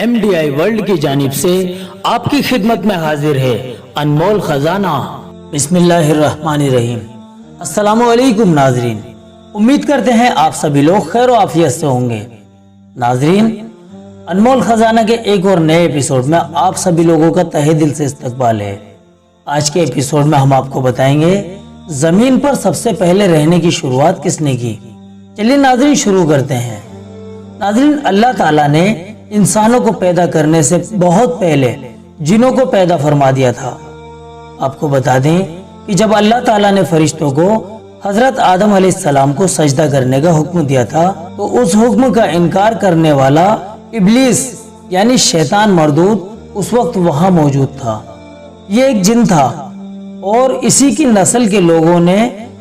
MDI world की जानिब से आपकी खिदमत में हाजिर है अनमोल खजाना। बिस्मिल्लाहिर्रहमानिर्रहीम। अस्सलामु अलैकुम नाजरीन, उम्मीद करते हैं आप सभी लोग खैर आफियत से होंगे। नाजरीन, अनमोल खजाना के एक और नए एपिसोड में आप सभी लोगों का तहे दिल से इस्तकबाल है। आज के एपिसोड में हम आपको बताएंगे जमीन पर सबसे पहले रहने की शुरुआत किसने की। चलिए नाजरीन शुरू करते हैं। नाजरीन, अल्लाह ताला ने इंसानों को पैदा करने से बहुत पहले जिनों को पैदा फरमा दिया था। आपको बता दें कि जब अल्लाह ताला ने फरिश्तों को हजरत आदम अलैहिस्सलाम को सजदा करने का हुक्म दिया था, तो उस हुक्म का इनकार करने वाला इब्लीस यानी शैतान मरदूद उस वक्त वहां मौजूद था। ये एक जिन था और इसी की नस्ल के लोगों ने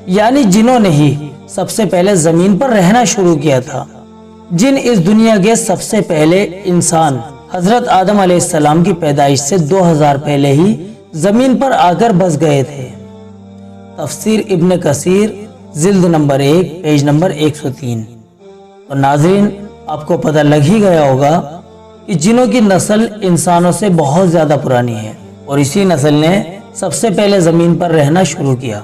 यानी जिनों ने ही सबसे पहले जमीन पर रहना शुरू किया था। जिन इस दुनिया के सबसे पहले इंसान हजरत आदम अलैहिस्सलाम की पैदाइश से 2000 पहले ही जमीन पर आकर बस गए थे। तफसीर इब्न कसीर जिल्द नंबर 1 पेज नंबर 103। तो नाजरीन, आपको पता लग ही गया होगा कि जिनों की नस्ल इंसानों से बहुत ज्यादा पुरानी है और इसी नस्ल ने सबसे पहले जमीन पर रहना शुरू किया।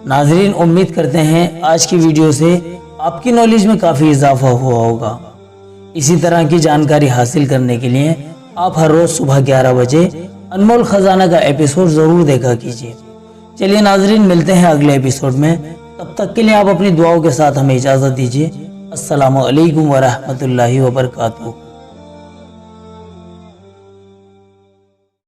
नाजरीन, उम्मीद करते हैं आज की वीडियो से आपकी नॉलेज में काफ़ी इजाफा हुआ होगा। इसी तरह की जानकारी हासिल करने के लिए आप हर रोज़ सुबह 11 बजे अनमोल खजाना का एपिसोड ज़रूर देखा कीजिए। चलिए नाजरीन, मिलते हैं अगले एपिसोड में। तब तक के लिए आप अपनी दुआओं के साथ हमें इजाज़त दीजिए। अस्सलामु अलैकुम व रहमतुल्लाहि व बरकातुहू।